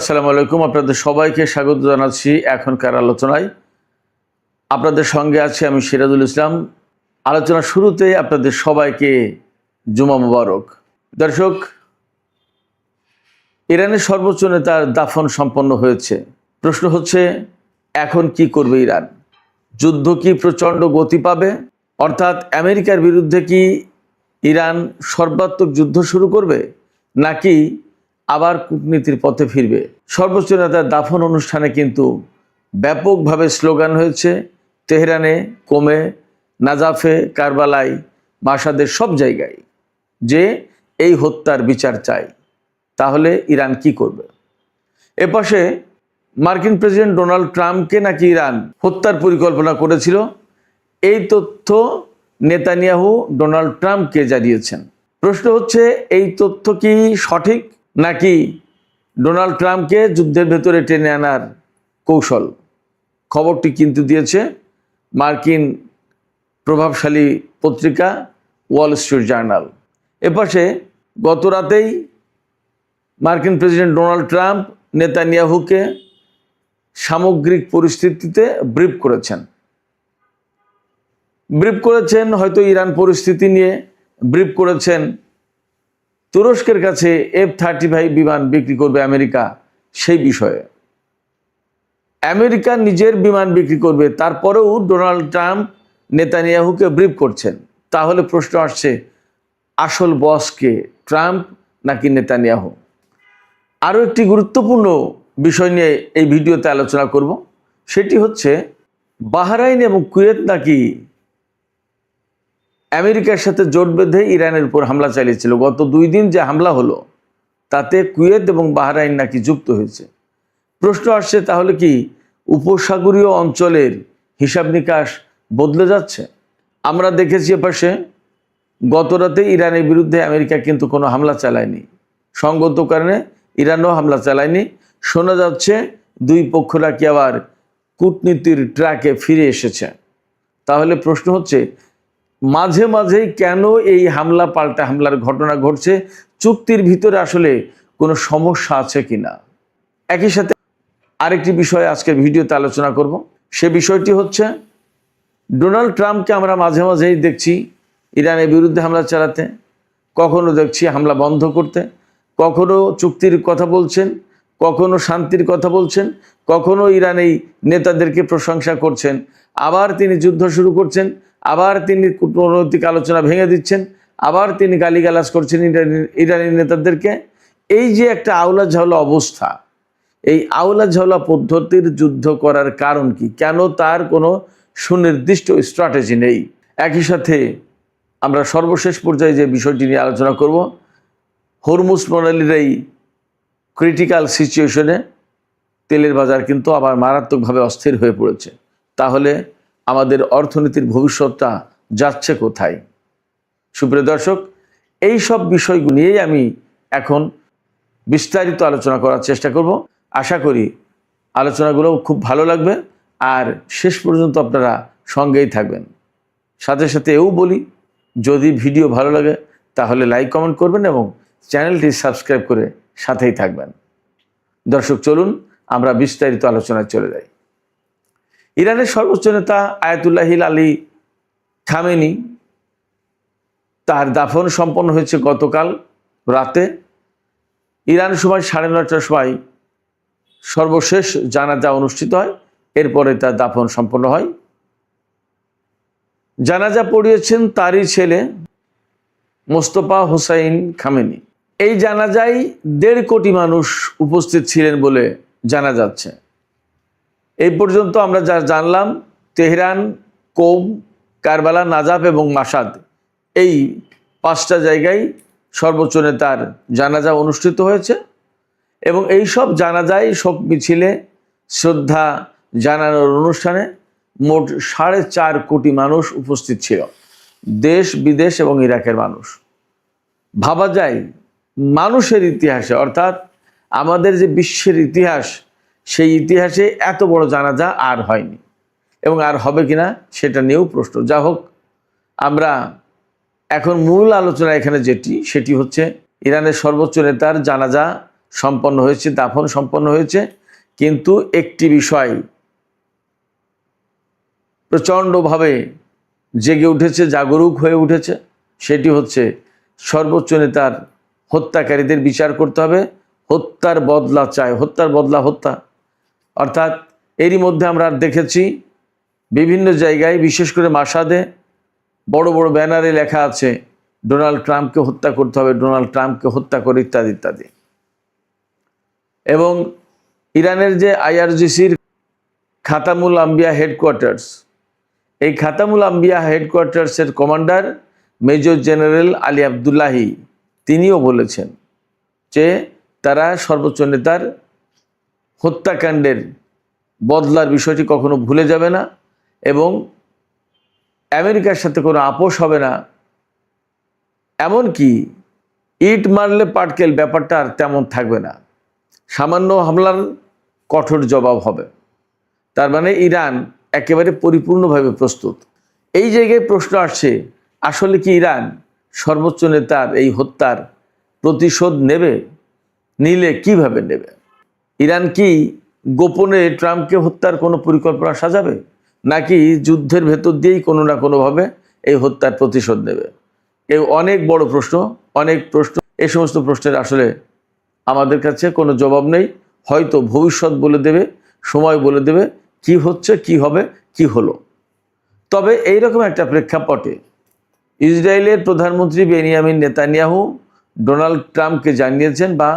আসসালামু আলাইকুম। আপনাদের সবাইকে স্বাগত জানাচ্ছি এখনকার আলোচনায়। আপনাদের সঙ্গে আছি আমি সিরাজুল ইসলাম। আলোচনার শুরুতে আপনাদের সবাইকে জুমা মুবারক। দর্শক, ইরানের সর্বোচ্চ নেতার দাফন সম্পন্ন হয়েছে। প্রশ্ন হচ্ছে, এখন কি করবে ইরান? যুদ্ধ কি প্রচণ্ড গতি পাবে? অর্থাৎ আমেরিকার বিরুদ্ধে কি ইরান সর্বাত্মক যুদ্ধ শুরু করবে, নাকি আবার কূটনীতির পথে ফিরবে? সর্বোচ্চ নেতার দাফন অনুষ্ঠানে কিন্তু ব্যাপকভাবে স্লোগান হয়েছে তেহরানে, কোমে, নাজাফে, কারবালায়, মাসাদের সব জায়গায় যে এই হত্যার বিচার চাই। তাহলে ইরান কি করবে? এপাশে মার্কিন প্রেসিডেন্ট ডোনাল্ড ট্রাম্পকে নাকি ইরান হত্যার পরিকল্পনা করেছিল, এই তথ্য নেতানিয়াহু ডোনাল্ড ট্রাম্পকে জানিয়েছেন। প্রশ্ন হচ্ছে, এই তথ্য কি সঠিক, নাকি ডোনাল্ড ট্রাম্পকে যুদ্ধের ভেতরে টেনে আনার কৌশল? খবরটি কিন্তু দিয়েছে মার্কিন প্রভাবশালী পত্রিকা ওয়াল স্ট্রিট জার্নাল। এপাশে গত রাতেই মার্কিন প্রেসিডেন্ট ডোনাল্ড ট্রাম্প নেতানিয়াহুকে সামগ্রিক পরিস্থিতিতে ব্রিফ করেছেন। হয়তো ইরান পরিস্থিতি নিয়ে ব্রিফ করেছেন। তুরস্কের কাছে F-35 বিমান বিক্রি করবে আমেরিকা, সেই বিষয়ে। আমেরিকা নিজের বিমান বিক্রি করবে, তারপরেও ডোনাল্ড ট্রাম্প নেতানিয়াহুকে ব্রিফ করছেন। তাহলে প্রশ্ন আসছে, আসল বস কে, ট্রাম্প নাকি নেতানিয়াহু? আরও একটি গুরুত্বপূর্ণ বিষয় নিয়ে এই ভিডিওতে আলোচনা করব। সেটি হচ্ছে, বাহরাইন এবং কুয়েত নাকি আমেরিকার সাথে জোট বেঁধে ইরানের উপর হামলা চালিয়েছিল। গত 2 দিন যে হামলা হলো, তাতে কুয়েত এবং বাহরাইন নাকি যুক্ত হয়েছে। প্রশ্ন আসছে, তাহলে কি উপসাগরীয় অঞ্চলের হিসাব নিকাশ বদলে যাচ্ছে? আমরা দেখেছি এপাশে গত রাতে ইরানের বিরুদ্ধে আমেরিকা কিন্তু কোনো হামলা চালায়নি। সঙ্গত কারণে ইরানও হামলা চালায়নি। শোনা যাচ্ছে দুই পক্ষ নাকি আবার কূটনীতির ট্র্যাকে ফিরে এসেছে। তাহলে প্রশ্ন হচ্ছে, মাঝে মাঝেই কেন এই হামলা পাল্টা হামলার ঘটনা ঘটছে? চুক্তির ভিতরে আসলে কোনো সমস্যা আছে কিনা? একই সাথে আরেকটি বিষয়ে আজকের ভিডিওতে আলোচনা করব। সে বিষয়টি হচ্ছে, ডোনাল্ড ট্রাম্পকে আমরা মাঝে মাঝেই দেখছি ইরানের বিরুদ্ধে হামলা চালাতে, কখনো দেখছি হামলা বন্ধ করতে, কখনো চুক্তির কথা বলছেন, কখনো শান্তির কথা বলছেন, কখনো ইরানি নেতাদেরকে প্রশংসা করছেন, আবার তিনি যুদ্ধ শুরু করছেন, আবার তিনি কূটনৈতিক আলোচনা ভেঙে দিচ্ছেন, আবার তিনি গালিগালাজ করছেন ইরানি নেতাদেরকে। এই যে একটা আউলা ঝাউলা অবস্থা, এই আউলা ঝাউলা পদ্ধতির যুদ্ধ করার কারণ কি? কেন তার কোনো সুনির্দিষ্ট স্ট্র্যাটেজি নেই? একই সাথে আমরা সর্বশেষ পর্যায়ে যে বিষয়টি নিয়ে আলোচনা করব, হরমুজ প্রণালীর এই ক্রিটিক্যাল সিচুয়েশনে তেলের বাজার কিন্তু আবার মারাত্মকভাবে অস্থির হয়ে পড়েছে। তাহলে আমাদের অর্থনীতির ভবিষ্যৎটা যাচ্ছে কোথায়? সুপ্রিয় দর্শক, এই সব বিষয়গুলো নিয়েই আমি এখন বিস্তারিত আলোচনা করার চেষ্টা করব। আশা করি আলোচনাগুলো খুব ভালো লাগবে, আর শেষ পর্যন্ত আপনারা সঙ্গেই থাকবেন। সাথে সাথে এও বলি, যদি ভিডিও ভালো লাগে তাহলে লাইক কমেন্ট করবেন এবং চ্যানেলটি সাবস্ক্রাইব করে সাথেই থাকবেন। দর্শক, চলুন আমরা বিস্তারিত আলোচনায় চলে যাই। ইরানের সর্বোচ্চ নেতা আয়াতুল্লাহ আলী খামেনি, তার দাফন সম্পন্ন হয়েছে গতকাল রাতে। ইরান সময় 9:30টার সময় সর্বশেষ জানাজা অনুষ্ঠিত হয়, এরপরে তার দাফন সম্পন্ন হয়। জানাজা পড়িয়েছেন তারই ছেলে মোস্তফা হোসাইন খামেনি। এই জানাজায় 1.5 কোটি মানুষ উপস্থিত ছিলেন বলে জানা যাচ্ছে। এই পর্যন্ত আমরা যা জানলাম, তেহরান, কোম, কারবালা, নাজাফ এবং মাসাদ, এই 5টা জায়গায় সর্বোচ্চ নেতার জানাজা অনুষ্ঠিত হয়েছে। এবং এই সব জানাজায়, শোক মিছিলে, শ্রদ্ধা জানানোর অনুষ্ঠানে মোট 4.5 কোটি মানুষ উপস্থিত ছিল, দেশ বিদেশ এবং ইরাকের মানুষ। ভাবা যায় মানুষের ইতিহাসে, অর্থাৎ আমাদের যে বিশ্বের ইতিহাস, সেই ইতিহাসে এত বড় জানাজা আর হয়নি, এবং আর হবে কিনা সেটা নিয়েও প্রশ্ন। যা হোক, আমরা এখন মূল আলোচনা এখানে সেটি হচ্ছে ইরানের সর্বোচ্চ নেতার জানাজা সম্পন্ন হয়েছে, দাফন সম্পন্ন হয়েছে। কিন্তু একটি বিষয় প্রচণ্ডভাবে জেগে উঠেছে, জাগরুক হয়ে উঠেছে, সেটি হচ্ছে সর্বোচ্চ নেতার হত্যাকারীদের বিচার করতে হবে। হত্যার বদলা চায়, হত্যার বদলা হত্যা। অর্থাৎ এরই মধ্যে আমরা দেখেছি বিভিন্ন জায়গায়, বিশেষ করে মাসাদে বড় বড় ব্যানারে লেখা আছে ডোনাল্ড ট্রাম্পকে হত্যা করতে হবে, ডোনাল্ড ট্রাম্পকে হত্যা করে, ইত্যাদি ইত্যাদি। এবং ইরানের যে IRGCর খাতামুল আম্বিয়া হেডকোয়ার্টার্স, এই খাতামুল আম্বিয়া হেডকোয়ার্টার্সের commander major general Ali Abdullahi তিনিও বলেছেন যে তারা সর্বোচ্চ নেতার হত্যাকাণ্ডের বদলার বিষয়টি কখনো ভুলে যাবে না এবং আমেরিকার সাথে কোনো আপোষ হবে না। এমনকি ইট মারলে পাটকেল ব্যাপারটা আর তেমন থাকবে না, সামান্য হামলার কঠোর জবাব হবে। তার মানে ইরান একেবারে পরিপূর্ণভাবে প্রস্তুত। এই জায়গায় প্রশ্ন আসছে, আসলে কি ইরান সর্বোচ্চ নেতার এই হত্যার প্রতিশোধ নেবে? নিলে কিভাবে নেবে? ইরান কি গোপনে ট্রাম্পকে হত্যার কোনো পরিকল্পনা সাজাবে, নাকি যুদ্ধের ভেতর দিয়েই কোনো না কোনোভাবে এই হত্যার প্রতিশোধ নেবে? এই অনেক বড় প্রশ্ন, অনেক প্রশ্ন। এই সমস্ত প্রশ্নের আসলে আমাদের কাছে কোনো জবাব নেই। হয়তো ভবিষ্যৎ বলে দেবে, সময় বলে দেবে কি হচ্ছে, কি হবে, কি হলো। তবে এইরকম একটা প্রেক্ষাপটে ইসরায়েলের প্রধানমন্ত্রী বেনিয়ামিন নেতানিয়াহু ডোনাল্ড ট্রাম্পকে জানিয়েছেন বা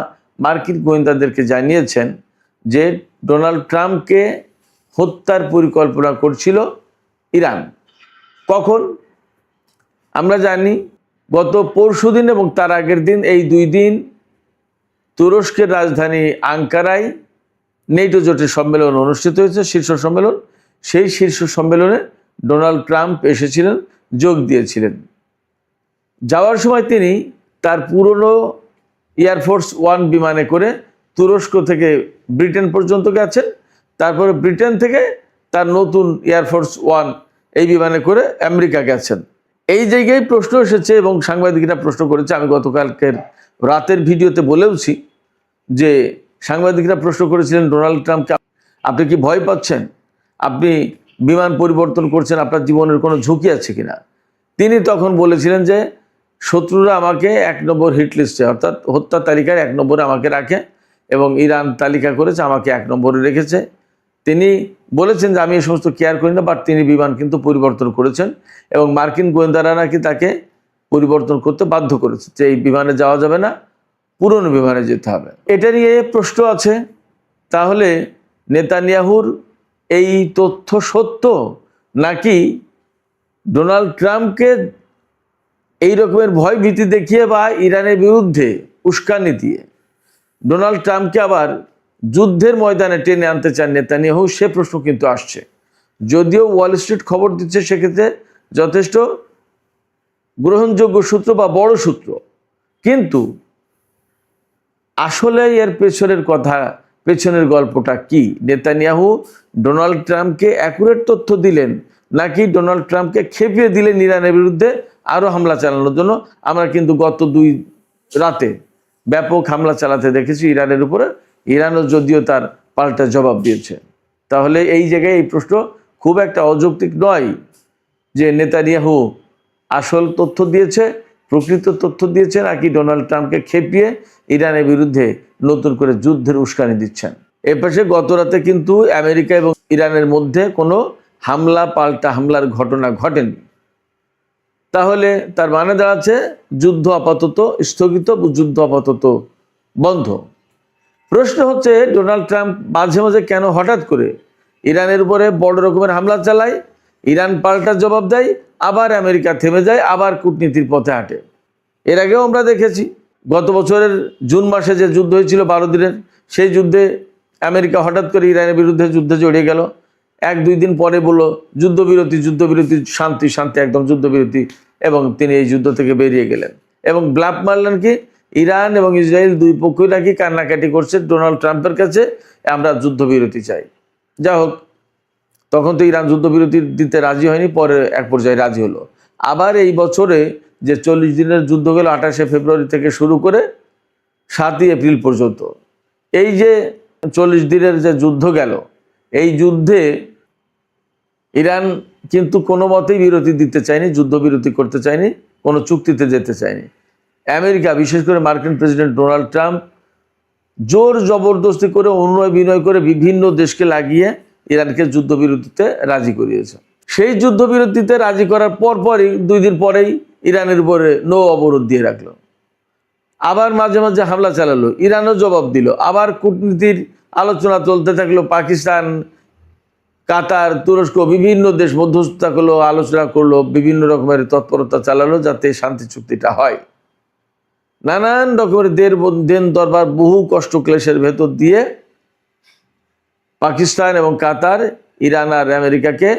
মার্কিন গোয়েন্দাদেরকে জানিয়েছেন যে ডোনাল্ড ট্রাম্পকে হত্যার পরিকল্পনা করছিল ইরান। কখন? আমরা জানি গত পরশুদিন এবং তার আগের দিন, এই 2 দিন তুরস্কের রাজধানী আঙ্কারায় নেটো জোটের সম্মেলন অনুষ্ঠিত হয়েছে, শীর্ষ সম্মেলন। সেই শীর্ষ সম্মেলনে ডোনাল্ড ট্রাম্প এসেছিলেন, যোগ দিয়েছিলেন। যাওয়ার সময় তিনি তার পুরনো এয়ারফোর্স 1 বিমানে করে তুরস্ক থেকে ব্রিটেন পর্যন্ত গেছেন। তারপরে ব্রিটেন থেকে তার নতুন এয়ারফোর্স 1 এই বিমানে করে আমেরিকা গেছেন। এই জায়গায় প্রশ্ন এসেছে এবং সাংবাদিকরা প্রশ্ন করেছে। আমি গতকালকের রাতের ভিডিওতে বলেওছি যে সাংবাদিকরা প্রশ্ন করেছিলেন ডোনাল্ড ট্রাম্পকে, আপনি কি ভয় পাচ্ছেন? আপনি বিমান পরিবর্তন করছেন, আপনার জীবনের কোনো ঝুঁকি আছে কিনা? তিনি তখন বলেছিলেন যে শত্রুরা আমাকে 1 নম্বর হিট লিস্টে, অর্থাৎ হত্যা তালিকার 1 নম্বরে আমাকে রাখে এবং ইরান তালিকা করেছে, আমাকে 1 নম্বরে রেখেছে। তিনি বলেছেন যে আমি এই সমস্ত কেয়ার করি না, বাট তিনি বিমান কিন্তু পরিবর্তন করেছেন এবং মার্কিন গোয়েন্দারা নাকি তাকে পরিবর্তন করতে বাধ্য করেছে যে এই বিমানে যাওয়া যাবে না, পুরনো বিমানে যেতে হবে। এটা নিয়ে প্রশ্ন আছে, তাহলে নেতানিয়াহুর এই তথ্য সত্য, নাকি ডোনাল্ড ট্রাম্পকে এই রকমের ভয় ভীতি দেখিয়ে বা ইরানের বিরুদ্ধে উস্কানি দিয়ে ডোনাল্ড ট্রাম্পকে আবার যুদ্ধের ময়দানে টেনে আনতে চান নেতানিয়াহু? সে প্রশ্ন কিন্তু আসছে। যদিও ওয়াল স্ট্রিট খবর দিচ্ছে সেক্ষেত্রে যথেষ্ট গ্রহণযোগ্য সূত্র বা বড় সূত্র, কিন্তু আসলে এর পেছনের কথা, পেছনের গল্পটা কি? নেতানিয়াহু ডোনাল্ড ট্রাম্পকে অ্যাকুরেট তথ্য দিলেন, নাকি ডোনাল্ড ট্রাম্পকে খেপিয়ে দিলেন ইরানের বিরুদ্ধে আরও হামলা চালানোর জন্য? আমরা কিন্তু গত 2 রাতে ব্যাপক হামলা চালাতে দেখেছি ইরানের উপরে। ইরানও যদিও তার পাল্টা জবাব দিয়েছে। তাহলে এই জায়গায় এই প্রশ্ন খুব একটা অযৌক্তিক নয় যে নেতানিয়াহু আসল তথ্য দিয়েছে, প্রকৃত তথ্য দিয়েছে, নাকি ডোনাল্ড ট্রাম্পকে খেপিয়ে ইরানের বিরুদ্ধে নতুন করে যুদ্ধের উস্কানি দিচ্ছেন। এর পাশে গত রাতে কিন্তু আমেরিকা এবং ইরানের মধ্যে কোনো হামলা, পাল্টা হামলার ঘটনা ঘটেনি। তাহলে তার মানে দাঁড়াচ্ছে যুদ্ধ আপাতত স্থগিত, যুদ্ধ আপাতত বন্ধ। প্রশ্ন হচ্ছে ডোনাল্ড ট্রাম্প মাঝে মাঝে কেন হঠাৎ করে ইরানের উপরে বড় রকমের হামলা চালায়, ইরান পাল্টা জবাব দেয়, আবার আমেরিকা থেমে যায়, আবার কূটনীতির পথে হাঁটে। এর আগেও আমরা দেখেছি গত বছরের জুন মাসে যে যুদ্ধ হয়েছিল 12 দিনের, সেই যুদ্ধে আমেরিকা হঠাৎ করে ইরানের বিরুদ্ধে যুদ্ধে জড়িয়ে গেল। 1-2 দিন পরে বললো যুদ্ধবিরতি, যুদ্ধবিরতি, শান্তি, শান্তি, একদম যুদ্ধবিরতি, এবং তিনি এই যুদ্ধ থেকে বেরিয়ে গেলেন এবং ব্লাফ মারলেন কি ইরান এবং ইসরায়েল 2 পক্ষই নাকি কান্নাকাটি করছে ডোনাল্ড ট্রাম্পের কাছে, আমরা যুদ্ধবিরতি চাই। যা হোক, তখন তো ইরান যুদ্ধবিরতি দিতে রাজি হয়নি, পরে এক পর্যায়ে রাজি হলো। আবার এই বছরে যে 40 দিনের যুদ্ধ গেল 28শে ফেব্রুয়ারি থেকে শুরু করে 7ই এপ্রিল পর্যন্ত, এই যে 40 দিনের যে যুদ্ধ গেল, এই যুদ্ধে ইরান কিন্তু কোনো মতেই বিরতি দিতে চায়নি, যুদ্ধবিরতি করতে চায়নি, কোনো চুক্তিতে যেতে চায়নি। আমেরিকা, বিশেষ করে মার্কিন প্রেসিডেন্ট ডোনাল্ড ট্রাম্প জোর জবরদস্তি করে, অনুনয় বিনয় করে বিভিন্ন দেশকে লাগিয়ে ইরানকে যুদ্ধবিরতিতে রাজি করিয়েছে। সেই যুদ্ধবিরতিতে রাজি করার পরপরই 2 দিন পরেই ইরানের উপরে নৌ অবরোধ দিয়ে রাখলো। আবার মাঝে মাঝে হামলা চালালো, ইরানও জবাব দিল। আবার কূটনীতির আলোচনা চলতে থাকলো, পাকিস্তান, কাতার, তুরস্ক বিভিন্ন দেশ মধ্যস্থতা করলো, আলোচনা করলো, বিভিন্ন রকমের তৎপরতা চালালো যাতে শান্তি চুক্তিটা হয়। নানান রকমের দেন দরবার, বহু কষ্ট ক্লেশের ভেতর দিয়ে পাকিস্তান এবং কাতার, ইরান আর আমেরিকাকে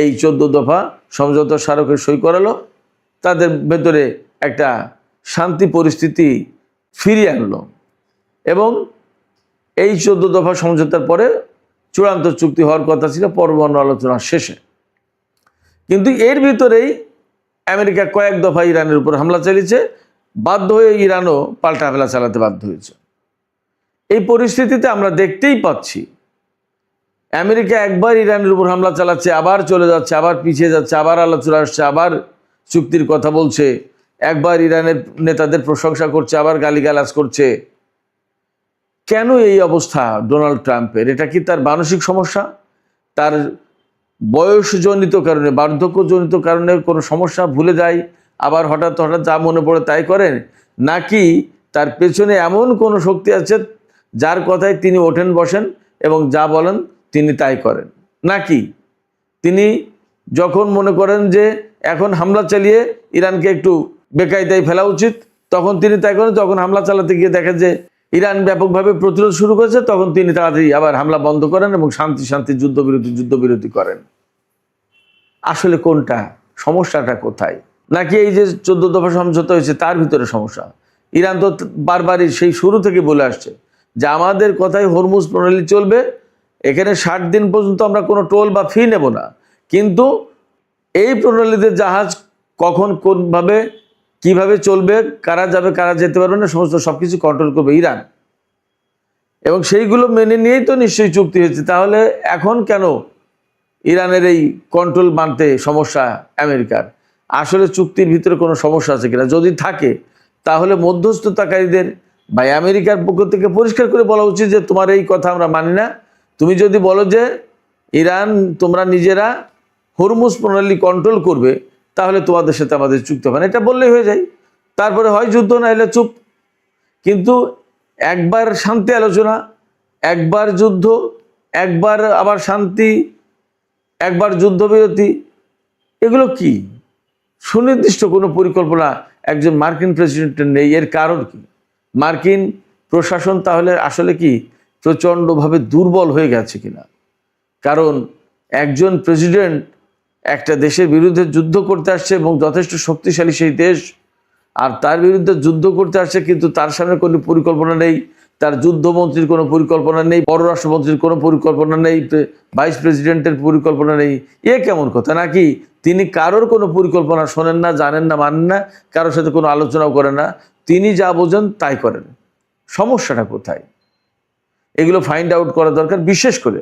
এই 14 দফা সমঝোতা স্মারকে সই করালো। তাদের ভেতরে একটা শান্তি পরিস্থিতি ফিরিয়ে আনলো এবং এই 14 দফা সমঝোতার পরে চূড়ান্ত চুক্তি হওয়ার কথা ছিল পরমাণু আলোচনা শেষে। কিন্তু এর ভিতরেই আমেরিকা কয়েক দফা ইরানের উপর হামলা চালিয়েছে। বাধ্য হয়ে ইরানও পাল্টা হামলা চালাতে বাধ্য হয়েছে। এই পরিস্থিতিতে আমরা দেখতেই পাচ্ছি আমেরিকা একবার ইরানের উপর হামলা চালাচ্ছে, আবার চলে যাচ্ছে, আবার পিছিয়ে যাচ্ছে, আবার আলোচনা আসছে, আবার চুক্তির কথা বলছে, একবার ইরানের নেতাদের প্রশংসা করছে, আবার গালিগালাজ করছে। কেন এই অবস্থা ডোনাল্ড ট্রাম্পের? এটা কি তার মানসিক সমস্যা, তার বয়সজনিত কারণে, বার্ধক্যজনিত কারণে কোনো সমস্যা, ভুলে যায়, আবার হঠাৎ হঠাৎ যা মনে পড়ে তাই করেন, নাকি তার পেছনে এমন কোনো শক্তি আছে যার কথায় তিনি ওঠেন বসেন এবং যা বলেন তিনি তাই করেন? নাকি তিনি যখন মনে করেন যে এখন হামলা চালিয়ে ইরানকে একটু বেকায়দায় ফেলা উচিত, তখন তিনি তাই করেন। তখন হামলা চালাতে গিয়ে দেখেন যে ইরান ব্যাপকভাবে প্রতিরোধ শুরু করেছে, তখন তিনি তাড়াতাড়ি আবার হামলা বন্ধ করেন এবং শান্তি যুদ্ধবিরতি করেন। আসলে কোনটা? সমস্যাটা কোথায়? নাকি এই যে 14 দফা সমঝোতা হয়েছে তার ভিতরে সমস্যা? ইরান তো বারবারই সেই শুরু থেকে বলে আসছে যে আমাদের কথাই হরমুজ প্রণালী চলবে, এখানে 60 দিন পর্যন্ত আমরা কোনো টোল বা ফি নেব না, কিন্তু এই প্রণালীতে জাহাজ কখন কোনভাবে কিভাবে চলবে, কারা যাবে কারা যেতে পারবে না, সমস্ত সবকিছু কন্ট্রোল করবে ইরান। এবং সেইগুলো মেনে নিয়েই তো নিশ্চয়ই চুক্তি হয়েছে। তাহলে এখন কেন ইরানের এই কন্ট্রোল মানতে সমস্যা আমেরিকার? আসলে চুক্তির ভিতরে কোনো সমস্যা আছে কিনা? যদি থাকে তাহলে মধ্যস্থতাকারীদের বা আমেরিকার পক্ষ থেকে পরিষ্কার করে বলা উচিত যে তোমার এই কথা আমরা মানি না। তুমি যদি বলো যে ইরান তোমরা নিজেরা হরমুজ প্রণালী কন্ট্রোল করবে, তাহলে তোমাদের সাথে আমাদের চুক্তি হবে না, এটা বললেই হয়ে যায়। তারপরে হয় যুদ্ধ, না হলে চুপ। কিন্তু একবার শান্তি আলোচনা, একবার যুদ্ধ, একবার আবার শান্তি, একবার যুদ্ধবিরতি, এগুলো কি? সুনির্দিষ্ট কোনো পরিকল্পনা একজন মার্কিন প্রেসিডেন্টের নেই। এর কারণ কি? মার্কিন প্রশাসন তাহলে আসলে কি প্রচণ্ডভাবে দুর্বল হয়ে গেছে কিনা? কারণ একজন প্রেসিডেন্ট একটা দেশের বিরুদ্ধে যুদ্ধ করতে আসছে এবং যথেষ্ট শক্তিশালী সেই দেশ, আর তার বিরুদ্ধে যুদ্ধ করতে আসছে, কিন্তু তার সামনে কোনো পরিকল্পনা নেই, তার যুদ্ধমন্ত্রীর কোনো পরিকল্পনা নেই, পররাষ্ট্রমন্ত্রীর কোনো পরিকল্পনা নেই, ভাইস প্রেসিডেন্টের পরিকল্পনা নেই। এ কেমন কথা? নাকি তিনি কারোর কোনো পরিকল্পনা শোনেন না, জানেন না, মানেন না, কারোর সাথে কোনো আলোচনাও করেন না, তিনি যা বোঝেন তাই করেন? সমস্যাটা কোথায়? এগুলো ফাইন্ড আউট করা দরকার। বিশেষ করে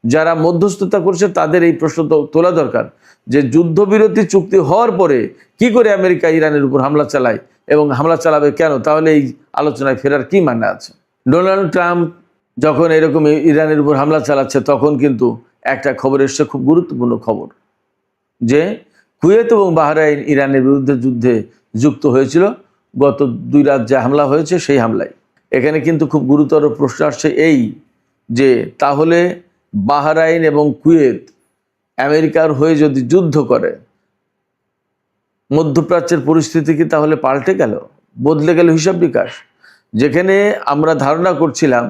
যারা মধ্যস্থতা করছে তাদের এই প্রশ্ন তোলা দরকার যে যুদ্ধবিরতি চুক্তি হওয়ার পরে কি করে আমেরিকা ইরানের উপর হামলা চালায় এবং হামলা চালাবে কেন? তাহলে এই আলোচনায় ফেরার কি মানে আছে? ডোনাল্ড ট্রাম্প যখন এরকম ইরানের উপর হামলা চালাচ্ছে, তখন কিন্তু একটা খবর এসছে, খুব গুরুত্বপূর্ণ খবর, যে কুয়েত এবং বাহরাইন ইরানের বিরুদ্ধে যুদ্ধে যুক্ত হয়েছিল গত 2 রাত যে হামলা হয়েছে সেই হামলায়। এখানে কিন্তু খুব গুরুতর প্রশ্ন আসছে এই যে তাহলে বাহরাইন এবং কুয়েত আমেরিকার হয়ে যদি যুদ্ধ করে, মধ্যপ্রাচ্যের পরিস্থিতি কি তাহলে পাল্টে গেল, বদলে গেল হিসাব বিকাশ? যেখানে আমরা ধারণা করছিলাম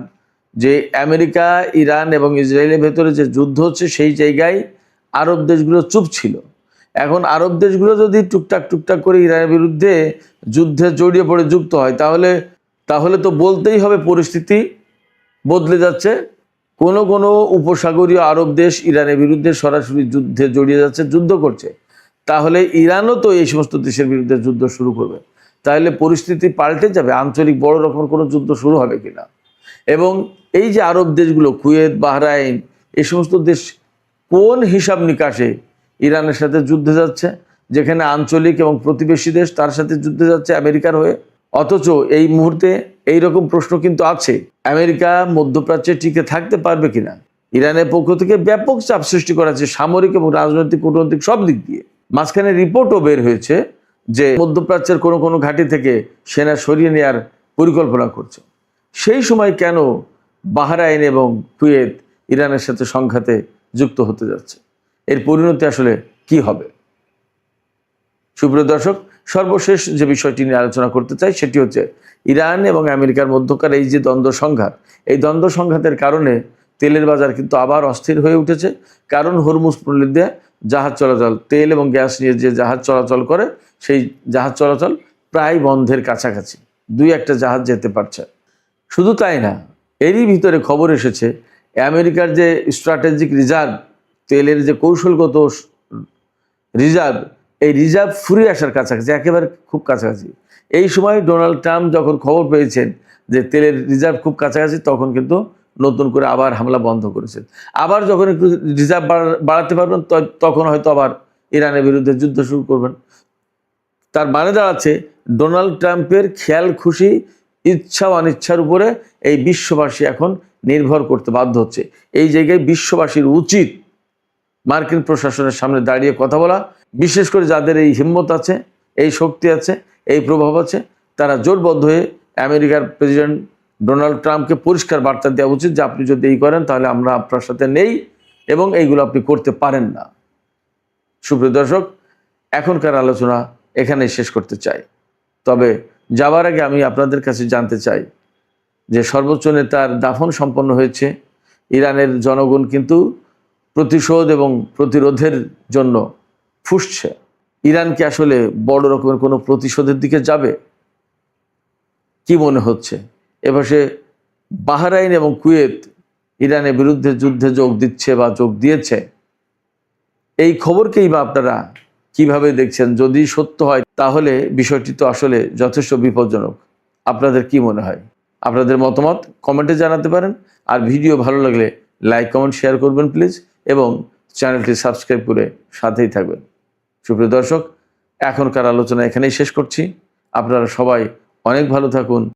যে আমেরিকা, ইরান এবং ইসরায়েলের ভেতরে যে যুদ্ধ হচ্ছে সেই জায়গায় আরব দেশগুলো চুপ ছিল। এখন আরব দেশগুলো যদি টুকটাক করে ইরানের বিরুদ্ধে যুদ্ধে জড়িয়ে পড়ে যুক্ত হয়, তাহলে তো বলতেই হবে পরিস্থিতি বদলে যাচ্ছে। কোনো উপসাগরীয় আরব দেশ ইরানের বিরুদ্ধে সরাসরি যুদ্ধে জড়িয়ে যাচ্ছে, যুদ্ধ করছে। তাহলে ইরানও তো এই সমস্ত দেশের বিরুদ্ধে যুদ্ধ শুরু করবে। তাহলে পরিস্থিতি পাল্টে যাবে। আঞ্চলিক বড় রকমের কোনো যুদ্ধ শুরু হবে কিনা, এবং এই যে আরব দেশগুলো কুয়েত, বাহরাইন, এই সমস্ত দেশ কোন হিসাব নিকাশে ইরানের সাথে যুদ্ধে যাচ্ছে, যেখানে আঞ্চলিক এবং প্রতিবেশী দেশ তার সাথে যুদ্ধে যাচ্ছে আমেরিকার হয়ে। অথচ এই মুহূর্তে এই রকম প্রশ্ন কিন্তু আছে, আমেরিকা মধ্যপ্রাচ্যে টিকে থাকতে পারবে কিনা। ইরানের পক্ষ থেকে ব্যাপক চাপ সৃষ্টি করা হচ্ছে সামরিক এবং রাজনৈতিক, কূটনৈতিক সব দিক দিয়ে। মাঝখানে রিপোর্টও বের হয়েছে যে মধ্যপ্রাচ্যের কোনো কোনো ঘাঁটি থেকে সেনা সরিয়ে নেওয়ার পরিকল্পনা করছে। সেই সময় কেন বাহরাইন এবং কুয়েত ইরানের সাথে সংঘাতে যুক্ত হতে যাচ্ছে? এর পরিণতি আসলে কি হবে? সুপ্রিয় দর্শক, সর্বশেষ যে বিষয়টি নিয়ে আলোচনা করতে চাই সেটি হচ্ছে ইরান এবং আমেরিকার মধ্যকার এই যে দ্বন্দ্ব সংঘাত, এই দ্বন্দ্ব সংঘাতের কারণে তেলের বাজার কিন্তু আবার অস্থির হয়ে উঠেছে। কারণ হরমুজ প্রণালী দিয়ে জাহাজ চলাচল, তেল এবং গ্যাস নিয়ে যে জাহাজ চলাচল করে, সেই জাহাজ চলাচল প্রায় বন্ধের কাছাকাছি, দুই একটা জাহাজ যেতে পারছে। শুধু তাই না, এরই ভিতরে খবর এসেছে আমেরিকার যে স্ট্র্যাটেজিক রিজার্ভ, তেলের যে কৌশলগত রিজার্ভ, এই রিজার্ভ ফুরিয়ে আসার কাছাকাছি, একেবারে খুব কাছাকাছি। এই সময় ডোনাল্ড ট্রাম্প যখন খবর পেয়েছেন যে তেলের রিজার্ভ খুব কাছাকাছি, তখন কিন্তু নতুন করে আবার হামলা বন্ধ করেছেন। আবার যখন একটু রিজার্ভ বাড়াতে পারবেন, তখন হয়তো আবার ইরানের বিরুদ্ধে যুদ্ধ শুরু করবেন। তার মানে দাঁড়াচ্ছে ডোনাল্ড ট্রাম্পের খেয়াল খুশি, ইচ্ছা অনিচ্ছার উপরে এই বিশ্ববাসী এখন নির্ভর করতে বাধ্য হচ্ছে। এই জায়গায় বিশ্ববাসীর উচিত মার্কিন প্রশাসনের সামনে দাঁড়িয়ে কথা বলা, বিশেষ করে যাদের এই হিম্মত আছে, এই শক্তি আছে, এই প্রভাব আছে, তারা জোটবদ্ধ হয়ে আমেরিকার প্রেসিডেন্ট ডোনাল্ড ট্রাম্পকে পরিষ্কার বার্তা দেওয়া উচিত যে আপনি যদি এই করেন তাহলে আমরা আপনার সাথে নেই এবং এইগুলো আপনি করতে পারেন না। সুপ্রিয় দর্শক, এখনকার আলোচনা এখানেই শেষ করতে চাই। তবে যাবার আগে আমি আপনাদের কাছে জানতে চাই যে সর্বোচ্চ নেতার দাফন সম্পন্ন হয়েছে। ইরানের জনগণ কিন্তু প্রতিশোধ এবং প্রতিরোধের জন্য ফুঁসছে। ইরান কি আসলে বড় রকমের কোনো প্রতিশোধের দিকে যাবে? কি মনে হচ্ছে? এপাশে বাহরাইন এবং কুয়েত ইরানের বিরুদ্ধে যুদ্ধে যোগ দিচ্ছে বা যোগ দিয়েছে, এই খবরকেই বা আপনারা কিভাবে দেখছেন? যদি সত্য হয় তাহলে বিষয়টি তো আসলে যথেষ্ট বিপজ্জনক। আপনাদের কি মনে হয়? আপনাদের মতামত কমেন্টে জানাতে পারেন। আর ভিডিও ভালো লাগলে লাইক, কমেন্ট, শেয়ার করবেন প্লিজ, এবং চ্যানেলটি সাবস্ক্রাইব করে সাথেই থাকবেন। সুপ্রিয় দর্শক, এখনকার আলোচনা এখানেই শেষ করছি। আপনারা সবাই অনেক ভালো থাকুন।